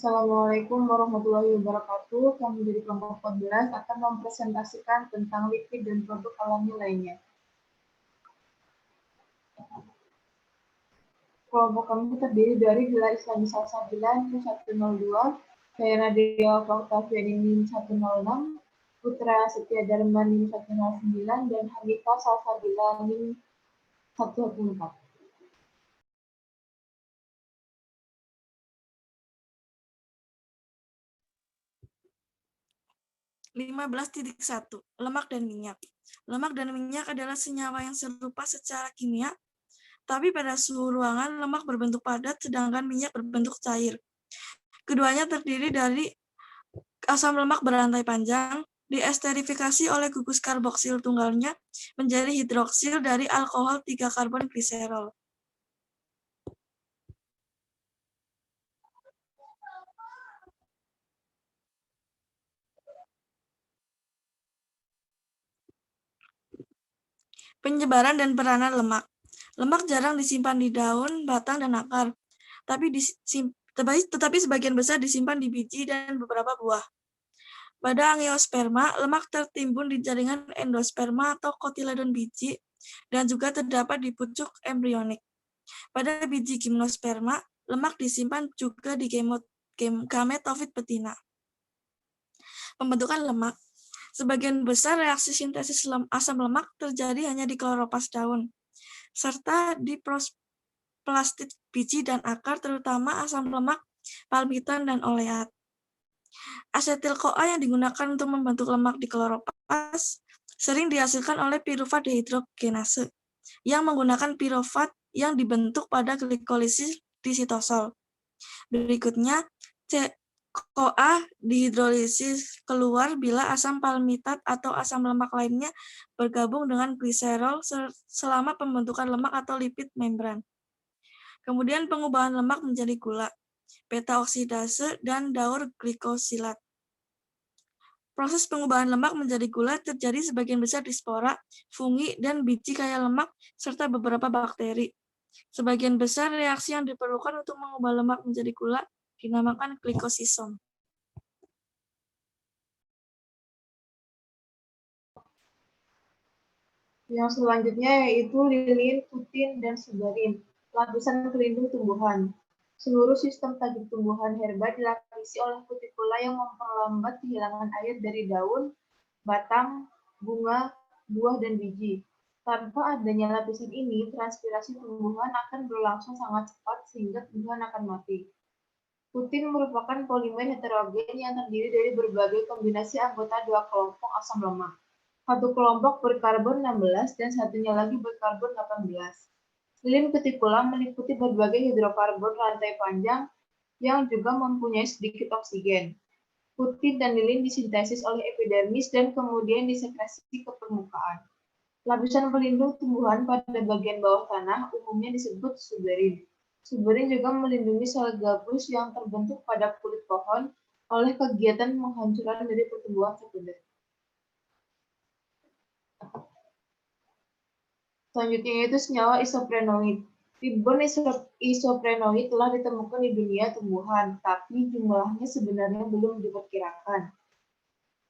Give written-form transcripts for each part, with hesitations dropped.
Assalamualaikum warahmatullahi wabarakatuh. Kami dari kelompok 14 akan mempresentasikan tentang lipid dan produk alami lainnya. Kelompok kami terdiri dari Dila Islami Salsabila 102, saya Nadia Faktafianin 106, Putra Setia Dharma 109, dan Hanifah Salsabila 114. 15.1 Lemak dan minyak. Lemak dan minyak adalah senyawa yang serupa secara kimia, tapi pada suhu ruangan lemak berbentuk padat sedangkan minyak berbentuk cair. Keduanya terdiri dari asam lemak berantai panjang, diesterifikasi oleh gugus karboksil tunggalnya menjadi hidroksil dari alkohol 3 karbon gliserol. Penyebaran dan peranan lemak. Lemak jarang disimpan di daun, batang, dan akar, tetapi sebagian besar disimpan di biji dan beberapa buah. Pada angiosperma, lemak tertimbun di jaringan endosperma atau kotiledon biji dan juga terdapat di pucuk embrionik. Pada biji gimnosperma, lemak disimpan juga di gametofit betina. Pembentukan lemak. Sebagian besar reaksi sintesis asam lemak terjadi hanya di kloropas daun, serta di plastid biji dan akar, terutama asam lemak palmitan dan oleat. Asetil-CoA yang digunakan untuk membentuk lemak di kloropas sering dihasilkan oleh pirufat dehidrogenase yang menggunakan pirufat yang dibentuk pada glikolisis di sitosol. Berikutnya, CoA dihidrolisis keluar bila asam palmitat atau asam lemak lainnya bergabung dengan gliserol selama pembentukan lemak atau lipid membran. Kemudian pengubahan lemak menjadi gula, beta oksidase, dan daur glikosilat. Proses pengubahan lemak menjadi gula terjadi sebagian besar di spora, fungi, dan biji kaya lemak, serta beberapa bakteri. Sebagian besar reaksi yang diperlukan untuk mengubah lemak menjadi gula dinamakan glikosisom. Yang selanjutnya yaitu lilin, putin, dan suberin, lapisan pelindung tumbuhan. Seluruh sistem tajuk tumbuhan herba dilapisi oleh kutikula yang memperlambat kehilangan air dari daun, batang, bunga, buah, dan biji. Tanpa adanya lapisan ini, transpirasi tumbuhan akan berlangsung sangat cepat sehingga tumbuhan akan mati. Putin merupakan polimer heterogen yang terdiri dari berbagai kombinasi anggota dua kelompok asam lemak. Satu kelompok berkarbon 16 dan satunya lagi berkarbon 18. Lilin kutikula meliputi berbagai hidrokarbon rantai panjang yang juga mempunyai sedikit oksigen. Putin dan lilin disintesis oleh epidermis dan kemudian disekresi ke permukaan. Lapisan pelindung tumbuhan pada bagian bawah tanah umumnya disebut suberin. Suberin juga melindungi sel gabus yang terbentuk pada kulit pohon oleh kegiatan penghancuran dari pertumbuhan sekunder. Selanjutnya yaitu senyawa isoprenoid. Ribbon isoprenoid telah ditemukan di dunia tumbuhan, tapi jumlahnya sebenarnya belum diperkirakan.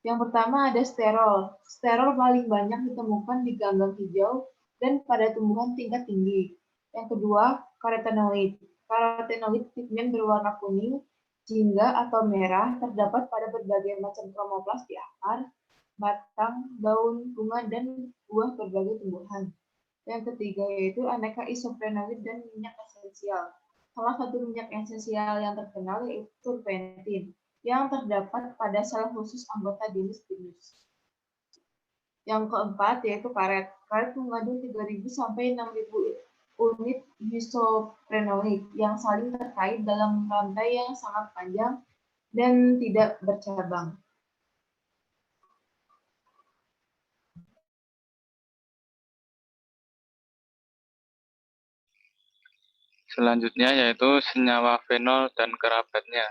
Yang pertama ada sterol. Sterol paling banyak ditemukan di ganggang hijau dan pada tumbuhan tingkat tinggi. Yang kedua, karotenoid. Karotenoid pigmen berwarna kuning, jingga atau merah terdapat pada berbagai macam kromoplas di akar, batang, daun, bunga, dan buah berbagai tumbuhan. Yang ketiga yaitu aneka isoprenoid dan minyak esensial. Salah satu minyak esensial yang terkenal yaitu turpentin, yang terdapat pada sel khusus anggota jenis Pinus. Yang keempat yaitu karet. Karet mengandung 3.000 sampai 6.000 unit isoprenoid yang saling terkait dalam rantai yang sangat panjang dan tidak bercabang. Selanjutnya yaitu senyawa fenol dan kerabatnya.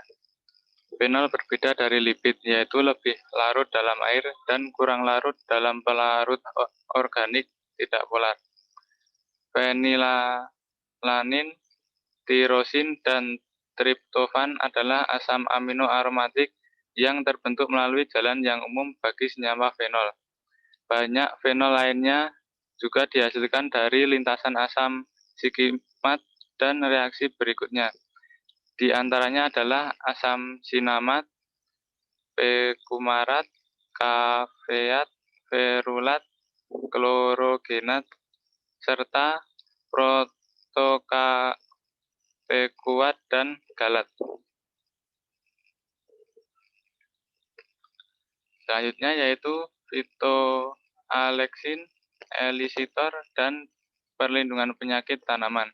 Fenol berbeda dari lipid, yaitu lebih larut dalam air dan kurang larut dalam pelarut organik tidak polar. Fenilalanin, tirosin, dan triptofan adalah asam amino aromatik yang terbentuk melalui jalan yang umum bagi senyawa fenol. Banyak fenol lainnya juga dihasilkan dari lintasan asam sikimat dan reaksi berikutnya. Di antaranya adalah asam sinamat, pekumarat, kafeat, ferulat, klorogenat, serta protokapekuat dan galat. Selanjutnya yaitu fitoaleksin, elisitor, dan perlindungan penyakit tanaman.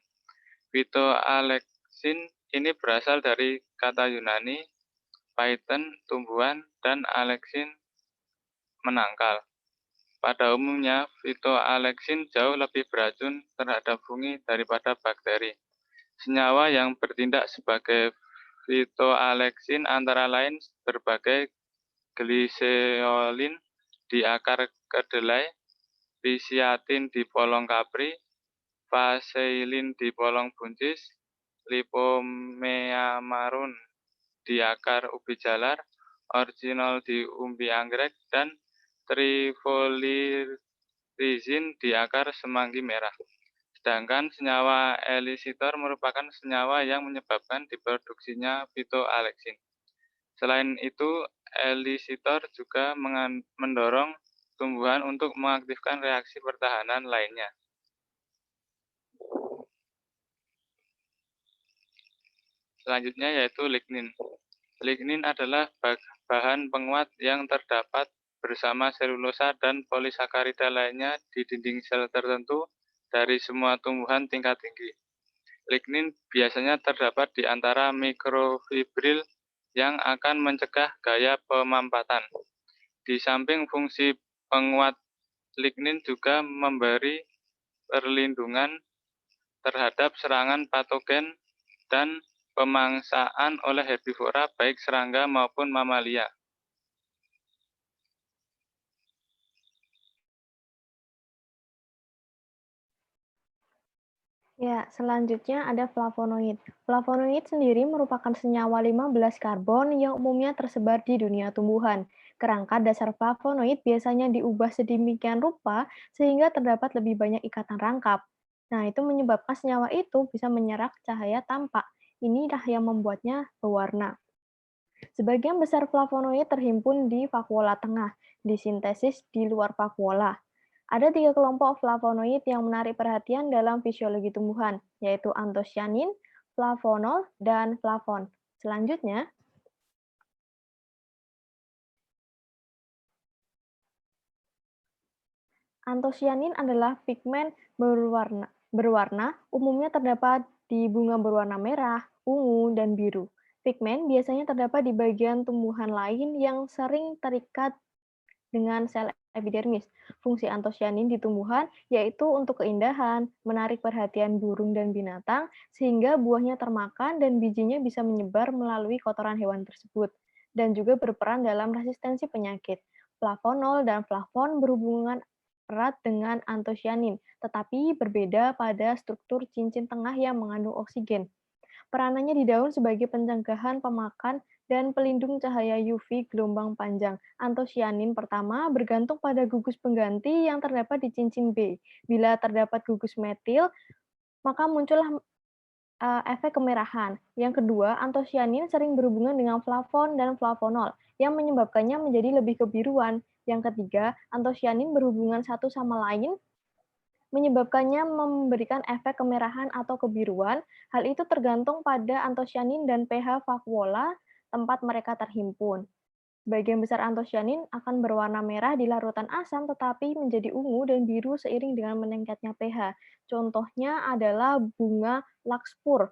Fitoaleksin ini berasal dari kata Yunani, phyton, tumbuhan, dan aleksin, menangkal. Pada umumnya, fitoaleksin jauh lebih beracun terhadap fungi daripada bakteri. Senyawa yang bertindak sebagai fitoaleksin antara lain berbagai gliseolin di akar kedelai, pisiatin di polong kapri, faseilin di polong buncis, lipomeamarun di akar ubi jalar, orginol di umbi anggrek, dan trifolirizin di akar semanggi merah. Sedangkan senyawa elisitor merupakan senyawa yang menyebabkan diproduksinya fitoaleksin. Selain itu, elisitor juga mendorong tumbuhan untuk mengaktifkan reaksi pertahanan lainnya. Selanjutnya yaitu lignin. Lignin adalah bahan penguat yang terdapat bersama selulosa dan polisakarida lainnya di dinding sel tertentu dari semua tumbuhan tingkat tinggi. Lignin biasanya terdapat di antara mikrofibril yang akan mencegah gaya pemampatan. Di samping fungsi penguat, lignin juga memberi perlindungan terhadap serangan patogen dan pemangsaan oleh herbivora baik serangga maupun mamalia. Ya, selanjutnya ada flavonoid. Flavonoid sendiri merupakan senyawa 15 karbon yang umumnya tersebar di dunia tumbuhan. Kerangka dasar flavonoid biasanya diubah sedemikian rupa sehingga terdapat lebih banyak ikatan rangkap. Nah, itu menyebabkan senyawa itu bisa menyerap cahaya tampak. Inilah yang membuatnya berwarna. Sebagian besar flavonoid terhimpun di vakuola tengah, disintesis di luar vakuola. Ada 3 kelompok flavonoid yang menarik perhatian dalam fisiologi tumbuhan, yaitu antosianin, flavonol, dan flavon. Selanjutnya, antosianin adalah pigmen berwarna, umumnya terdapat di bunga berwarna merah, ungu, dan biru. Pigmen biasanya terdapat di bagian tumbuhan lain yang sering terikat dengan sel epidermis. Fungsi antosianin di tumbuhan yaitu untuk keindahan, menarik perhatian burung dan binatang, sehingga buahnya termakan dan bijinya bisa menyebar melalui kotoran hewan tersebut, dan juga berperan dalam resistensi penyakit. Flavonol dan flavon berhubungan erat dengan antosianin, tetapi berbeda pada struktur cincin tengah yang mengandung oksigen. Peranannya di daun sebagai pencegahan pemakan dan pelindung cahaya UV gelombang panjang. Antosianin pertama bergantung pada gugus pengganti yang terdapat di cincin B. Bila terdapat gugus metil, maka muncullah efek kemerahan. Yang kedua, antosianin sering berhubungan dengan flavon dan flavonol, yang menyebabkannya menjadi lebih kebiruan. Yang ketiga, antosianin berhubungan satu sama lain menyebabkannya memberikan efek kemerahan atau kebiruan. Hal itu tergantung pada antosianin dan pH vakuola tempat mereka terhimpun. Sebagian besar antosianin akan berwarna merah di larutan asam tetapi menjadi ungu dan biru seiring dengan meningkatnya pH. Contohnya adalah bunga larkspur.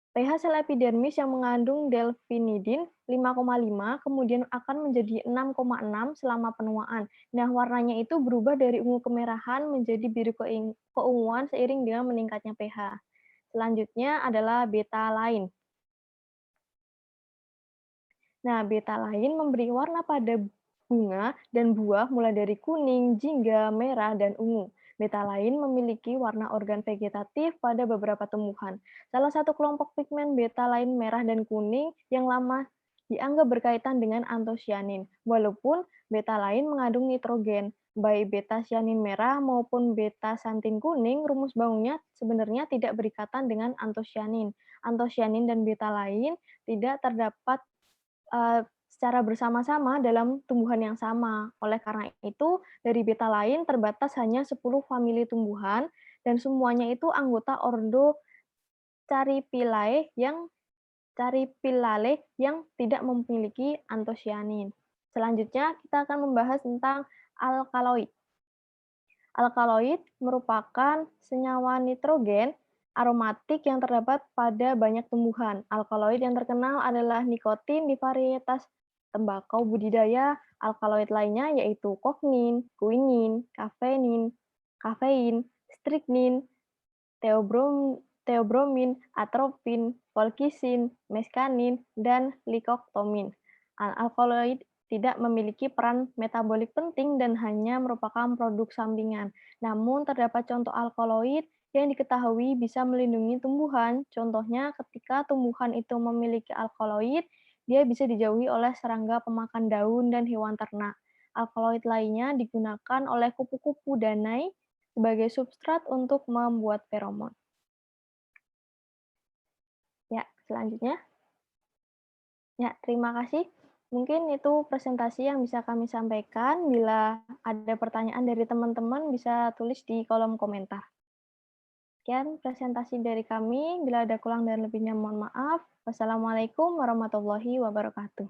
pH sel epidermis yang mengandung delfinidin 5,5 kemudian akan menjadi 6,6 selama penuaan. Nah, warnanya itu berubah dari ungu kemerahan menjadi biru keunguan seiring dengan meningkatnya pH. Selanjutnya adalah betalain. Nah, betalain memberi warna pada bunga dan buah mulai dari kuning, jingga, merah, dan ungu. Betalain memiliki warna organ vegetatif pada beberapa tumbuhan. Salah satu kelompok pigmen betalain merah dan kuning yang lama dianggap berkaitan dengan antosianin, walaupun betalain mengandung nitrogen. Baik beta-sianin merah maupun beta-santin kuning, rumus bangunnya sebenarnya tidak berikatan dengan antosianin. Antosianin dan betalain tidak terdapat secara bersama-sama dalam tumbuhan yang sama. Oleh karena itu, dari betalain terbatas hanya 10 famili tumbuhan dan semuanya itu anggota ordo Caripilae yang tidak memiliki antosianin. Selanjutnya, kita akan membahas tentang alkaloid. Alkaloid merupakan senyawa nitrogen aromatik yang terdapat pada banyak tumbuhan. Alkaloid yang terkenal adalah nikotin di varietas tembakau budidaya. Alkaloid lainnya yaitu koknin, kuinin, kafein, strychnin, theobromin, atropin, volkisin, meskanin, dan likoktomin. Alkaloid tidak memiliki peran metabolik penting dan hanya merupakan produk sampingan. Namun, terdapat contoh alkaloid yang diketahui bisa melindungi tumbuhan. Contohnya, ketika tumbuhan itu memiliki alkaloid, dia bisa dijauhi oleh serangga pemakan daun dan hewan ternak. Alkaloid lainnya digunakan oleh kupu-kupu danai sebagai substrat untuk membuat feromon. Ya, selanjutnya. Ya, terima kasih. Mungkin itu presentasi yang bisa kami sampaikan. Bila ada pertanyaan dari teman-teman, bisa tulis di kolom komentar. Sekian presentasi dari kami. Bila ada kurang dan lebihnya, mohon maaf. Wassalamualaikum warahmatullahi wabarakatuh.